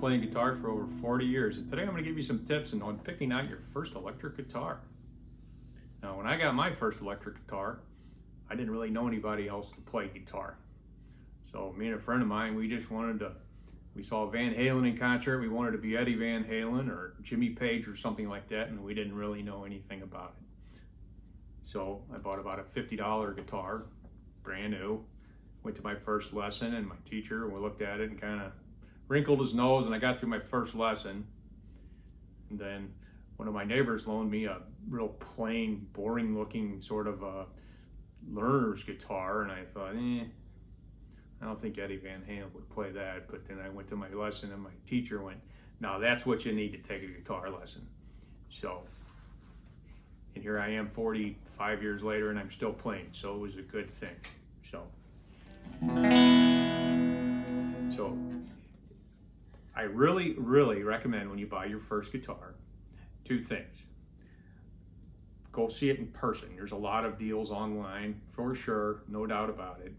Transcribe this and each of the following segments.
playing guitar for over 40 years, and today I'm going to give you some tips on picking out your first electric guitar. Now, when I got my first electric guitar, I didn't really know anybody else to play guitar. So me and a friend of mine, we saw Van Halen in concert. We wanted to be Eddie Van Halen or Jimmy Page or something like that, and we didn't really know anything about it. So I bought about a $50 guitar, brand new. Went to my first lesson, and my teacher, we looked at it and kind of wrinkled his nose, and I got through my first lesson. And then one of my neighbors loaned me a real plain, boring looking sort of a learner's guitar, and I thought, I don't think Eddie Van Halen would play that. But then I went to my lesson, and my teacher went, "Now that's what you need to take a guitar lesson." So, and here I am 45 years later, and I'm still playing, so it was a good thing. So I really, really recommend when you buy your first guitar, two things. Go see it in person. There's a lot of deals online, for sure, no doubt about it.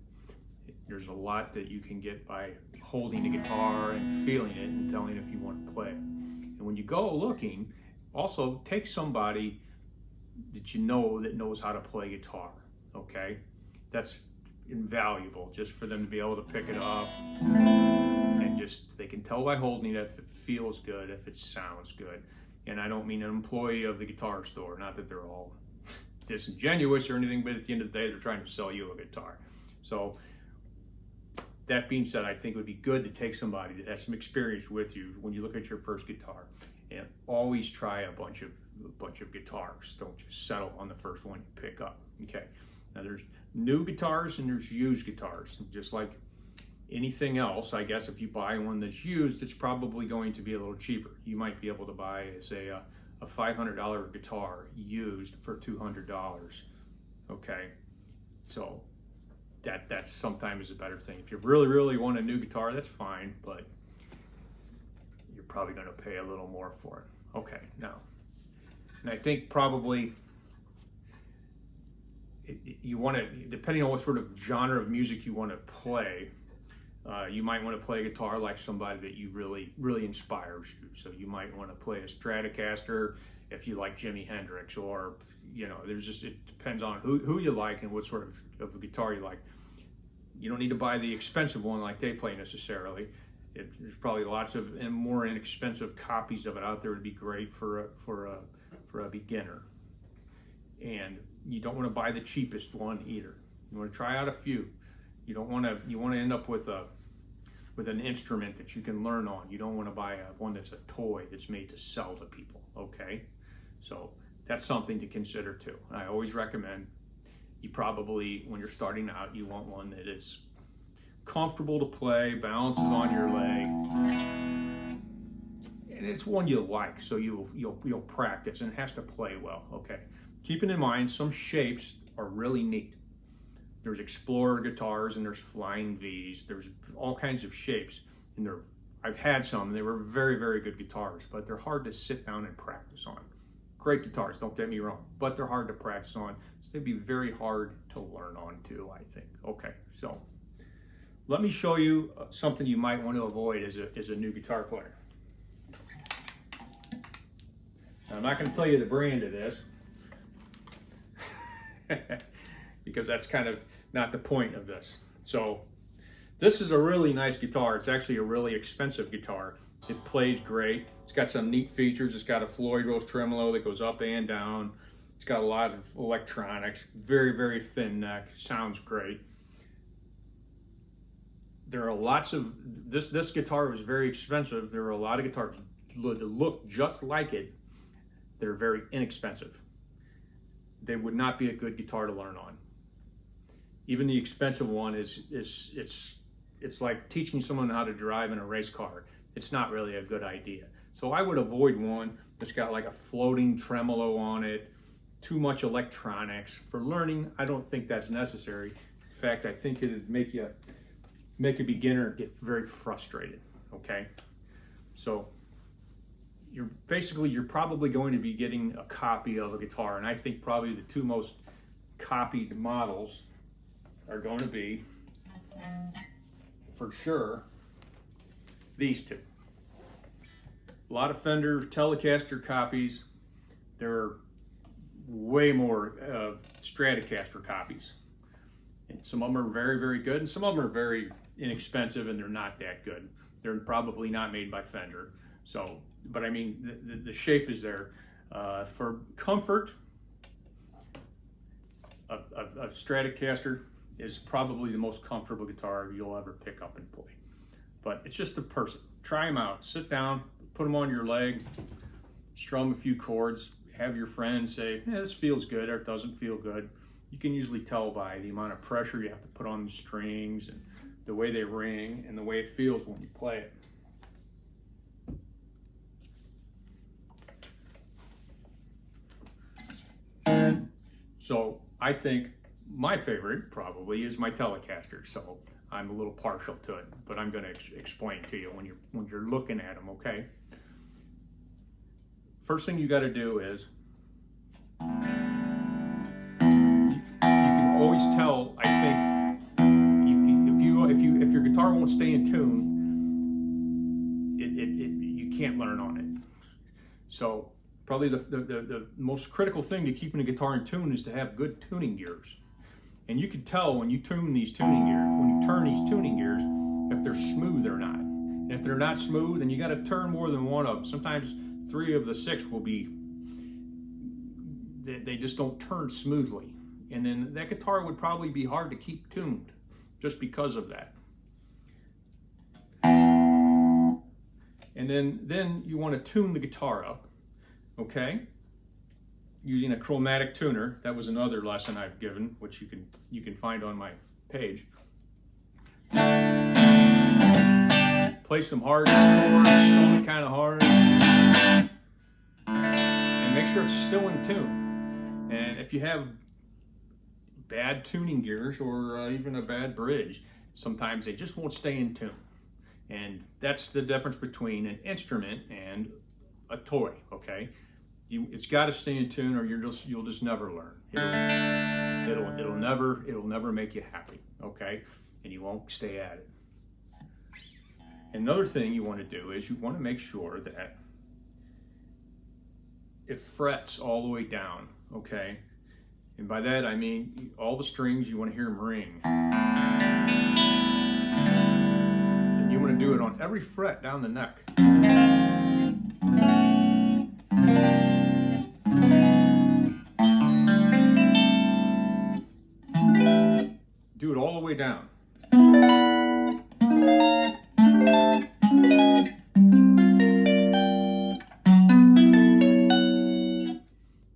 There's a lot that you can get by holding the guitar and feeling it and telling if you want to play. And when you go looking, also take somebody that you know that knows how to play guitar, okay? That's invaluable, just for them to be able to pick it up and just, they can tell by holding it if it feels good, if it sounds good. And I don't mean an employee of the guitar store, not that they're all disingenuous or anything, but at the end of the day, they're trying to sell you a guitar. So that being said, I think it would be good to take somebody that has some experience with you when you look at your first guitar, and always try a bunch of guitars. Don't just settle on the first one you pick up, okay? Now there's new guitars and there's used guitars. Just like anything else, I guess if you buy one that's used, it's probably going to be a little cheaper. You might be able to buy, say, a $500 guitar used for $200, okay? So that's sometimes a better thing. If you really, really want a new guitar, that's fine, but you're probably going to pay a little more for it. Okay, now, and I think probably you want to, depending on what sort of genre of music you want to play, you might want to play a guitar like somebody that you really inspires you. So you might want to play a Stratocaster if you like Jimi Hendrix, or there's just, it depends on who you like and what sort of a guitar you like. You don't need to buy the expensive one like they play necessarily. There's probably lots of more inexpensive copies of it out there. Would be great for a beginner. And you don't want to buy the cheapest one either. You want to try out a few. You want to end up with an instrument that you can learn on. You don't want to buy one that's a toy that's made to sell to people, okay? So that's something to consider too. I always recommend you probably, when you're starting out, you want one that is comfortable to play, balances on your leg, and it's one you like, so you'll practice, and it has to play well, okay? Keeping in mind, some shapes are really neat. There's Explorer guitars and there's Flying V's. There's all kinds of shapes, and I've had some. They were very, very good guitars, but they're hard to sit down and practice on. Great guitars, don't get me wrong, but they're hard to practice on, so they'd be very hard to learn on too, I think. Okay, so let me show you something you might want to avoid as a new guitar player. Now, I'm not going to tell you the brand of this, because that's kind of not the point of this. So this is a really nice guitar. It's actually a really expensive guitar. It plays great. It's got some neat features. It's got a Floyd Rose tremolo that goes up and down. It's got a lot of electronics, very, very thin neck, sounds great. There are lots of, this guitar was very expensive. There are a lot of guitars that look just like it. They're very inexpensive. They would not be a good guitar to learn on. Even the expensive one it's like teaching someone how to drive in a race car. It's not really a good idea. So I would avoid one that's got like a floating tremolo on it, too much electronics. For learning, I don't think that's necessary. In fact, I think it'd make a beginner get very frustrated, okay? So you're probably going to be getting a copy of a guitar, and I think probably the two most copied models are going to be, for sure, these two. A lot of Fender Telecaster copies. There are way more Stratocaster copies. And some of them are very, very good, and some of them are very inexpensive, and they're not that good. They're probably not made by Fender. So, but I mean, the shape is there. For comfort, a Stratocaster is probably the most comfortable guitar you'll ever pick up and play. But it's just a person. Try them out. Sit down, put them on your leg, strum a few chords, have your friend say, yeah, this feels good or it doesn't feel good. You can usually tell by the amount of pressure you have to put on the strings and the way they ring and the way it feels when you play it. So I think my favorite probably is my Telecaster. So I'm a little partial to it, but I'm going to explain to you when you're looking at them, okay? First thing you got to do is you can always tell, I think, if your guitar won't stay in tune, you can't learn on it. So probably the most critical thing to keeping a guitar in tune is to have good tuning gears. And you can tell when you tune these tuning gears, when you turn these tuning gears, if they're smooth or not. And if they're not smooth, then you got to turn more than one of them. Sometimes 3 of the 6 will be, they just don't turn smoothly. And then that guitar would probably be hard to keep tuned just because of that. And then you want to tune the guitar up, okay? Using a chromatic tuner. That was another lesson I've given, which you can find on my page. Play some hard chords, strum it kind of hard, and make sure it's still in tune. And if you have bad tuning gears or even a bad bridge, sometimes they just won't stay in tune. And that's the difference between an instrument and a toy, okay? It's got to stay in tune, or you'll just never learn. It'll never make you happy, okay? And you won't stay at it. Another thing you want to do is you want to make sure that it frets all the way down, okay? And by that I mean all the strings, you want to hear them ring. And you want to do it on every fret down the neck. Do it all the way down.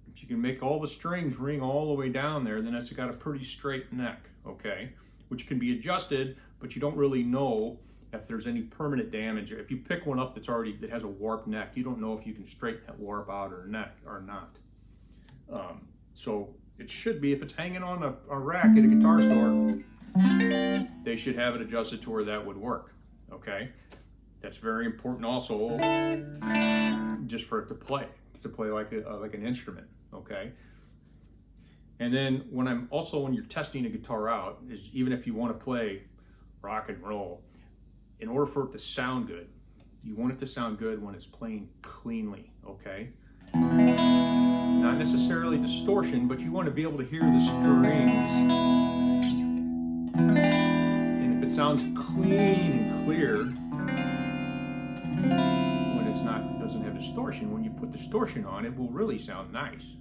If you can make all the strings ring all the way down there, then it's got a pretty straight neck, okay? Which can be adjusted, but you don't really know if there's any permanent damage. If you pick one up that has a warped neck, you don't know if you can straighten that warp out or not. So it should be, if it's hanging on a rack at a guitar store, they should have it adjusted to where that would work, okay? That's very important also, just for it to play like an instrument, okay? And then when you're testing a guitar out, is even if you want to play rock and roll, in order for it to sound good, you want it to sound good when it's playing cleanly, okay? Not necessarily distortion, but you want to be able to hear the strings. And if it sounds clean and clear, when it doesn't have distortion, when you put distortion on, it will really sound nice.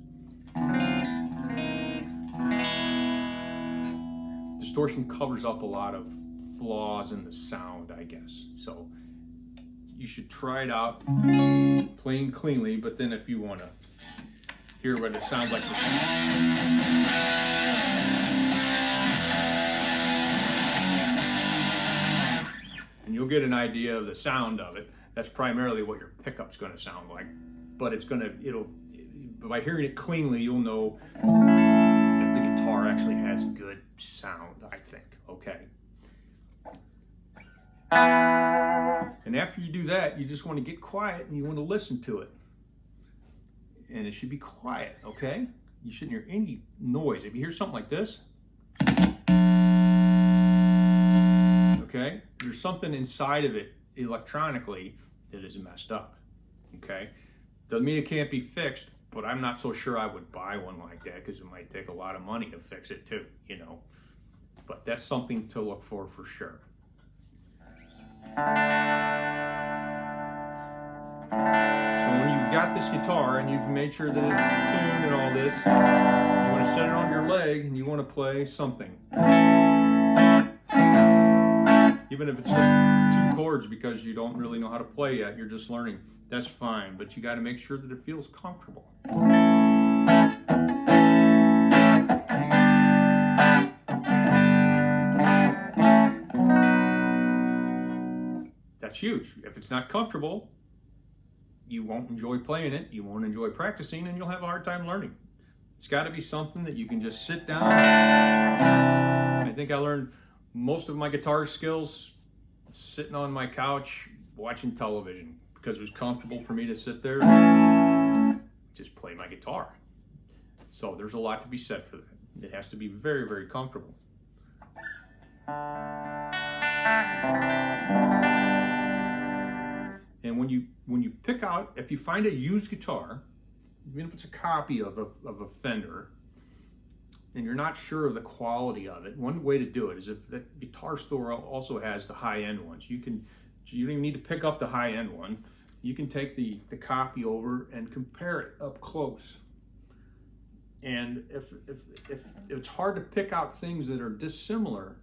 Distortion covers up a lot of flaws in the sound, I guess. So you should try it out playing cleanly, but then if you want to hear what it sounds like and you'll get an idea of the sound of it. That's primarily what your pickup's going to sound like, but by hearing it cleanly, you'll know if the guitar actually has good sound, I think, okay? And after you do that, you just want to get quiet and you want to listen to it. And it should be quiet, okay? You shouldn't hear any noise. If you hear something like this, okay, there's something inside of it electronically that is messed up. okay? Doesn't mean it can't be fixed, but I'm not so sure I would buy one like that because it might take a lot of money to fix it too, you know. But that's something to look for sure. So when you've got this guitar and you've made sure that it's tuned and all this, you want to set it on your leg and you want to play something. Even if it's just 2 chords because you don't really know how to play yet, you're just learning, that's fine, but you got to make sure that it feels comfortable. That's huge. If it's not comfortable, you won't enjoy playing it, you won't enjoy practicing, and you'll have a hard time learning. It's got to be something that you can just sit down. I think I learned most of my guitar skills sitting on my couch watching television because it was comfortable for me to sit there and just play my guitar. So there's a lot to be said for that. It has to be very, very comfortable. And when you pick out, if you find a used guitar, even if it's a copy of a Fender, and you're not sure of the quality of it, one way to do it is if the guitar store also has the high-end ones. You don't even need to pick up the high-end one. You can take the copy over and compare it up close. And if it's hard to pick out things that are dissimilar,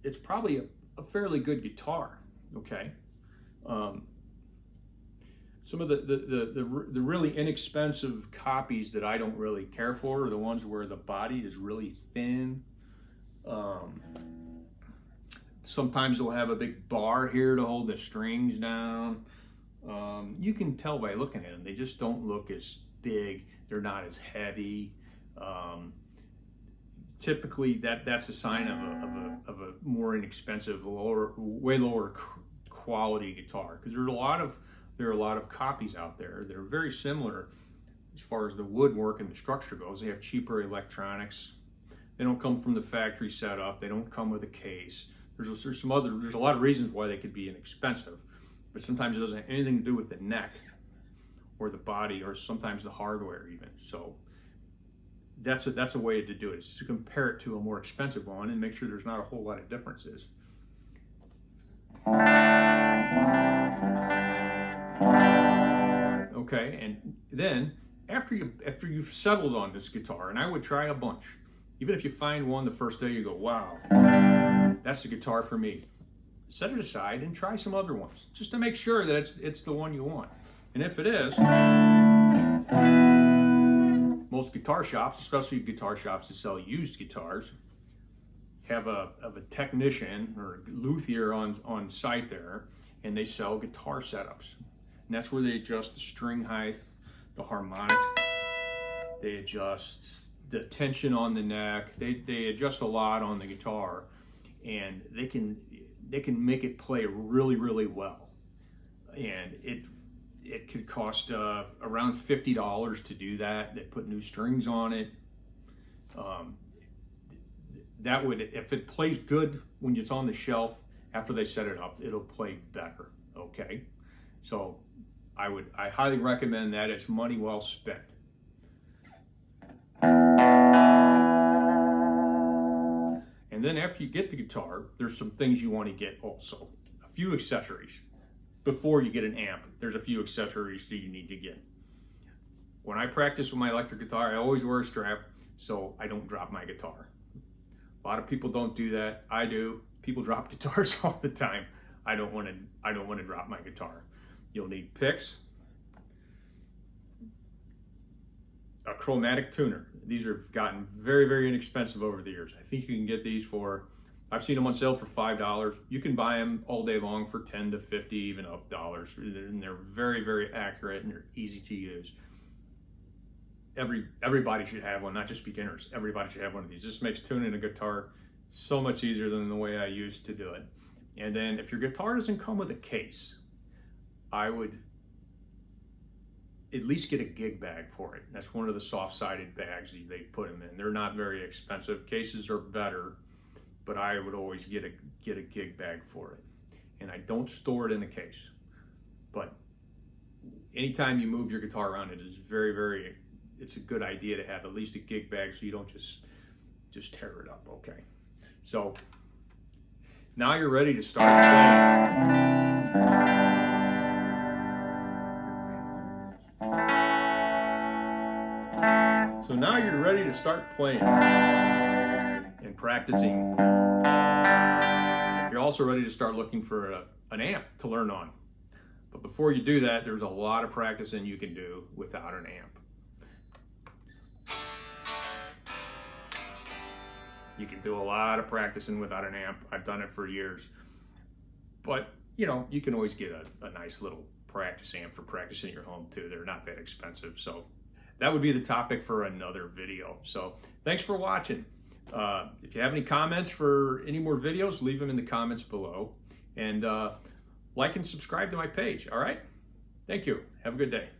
it's probably a fairly good guitar, okay? Some of the really inexpensive copies that I don't really care for are the ones where the body is really thin. Sometimes they'll have a big bar here to hold the strings down. You can tell by looking at them, they just don't look as big. They're not as heavy. Typically, that's a sign of a more inexpensive, way lower quality guitar, because there are a lot of copies out there. They're very similar as far as the woodwork and the structure goes. They have cheaper electronics. They don't come from the factory setup. They don't come with a case. There's a lot of reasons why they could be inexpensive, but sometimes it doesn't have anything to do with the neck or the body, or sometimes the hardware even. So that's a way to do it, is to compare it to a more expensive one and make sure there's not a whole lot of differences. Okay, and then after you've settled on this guitar, and I would try a bunch. Even if you find one the first day, you go, wow, that's the guitar for me. Set it aside and try some other ones, just to make sure that it's the one you want. And if it is, most guitar shops, especially guitar shops that sell used guitars, have a technician or luthier on site there, and they sell guitar setups. And that's where they adjust the string height, the harmonic, they adjust the tension on the neck, they adjust a lot on the guitar, and they can make it play really, really well. And it could cost around $50 to do that. They put new strings on it. That would, if it plays good when it's on the shelf, after they set it up, it'll play better, okay? So I highly recommend that. It's money well spent. And then after you get the guitar, there's some things you want to get also. A few accessories. Before you get an amp, there's a few accessories that you need to get. When I practice with my electric guitar, I always wear a strap so I don't drop my guitar. A lot of people don't do that. I do. People drop guitars all the time. I don't want to drop my guitar. You'll need picks, a chromatic tuner. These have gotten very, very inexpensive over the years. I think you can get these for, I've seen them on sale for $5. You can buy them all day long for $10 to $50, even up dollars. And they're very, very accurate and they're easy to use. Everybody should have one, not just beginners. Everybody should have one of these. This makes tuning a guitar so much easier than the way I used to do it. And then if your guitar doesn't come with a case, I would at least get a gig bag for it. That's one of the soft-sided bags that they put them in. They're not very expensive. Cases are better, but I would always get a gig bag for it. And I don't store it in a case. But anytime you move your guitar around, it is it's a good idea to have at least a gig bag so you don't just tear it up. Okay, so now you're ready to start playing. So now you're ready to start playing and practicing. You're also ready to start looking for an amp to learn on. But before you do that, there's a lot of practicing you can do without an amp. You can do a lot of practicing without an amp. I've done it for years. But, you know, you can always get a nice little practice amp for practicing at your home too. They're not that expensive. So that would be the topic for another video. So thanks for watching. If you have any comments for any more videos, leave them in the comments below. And like and subscribe to my page. All right? Thank you. Have a good day.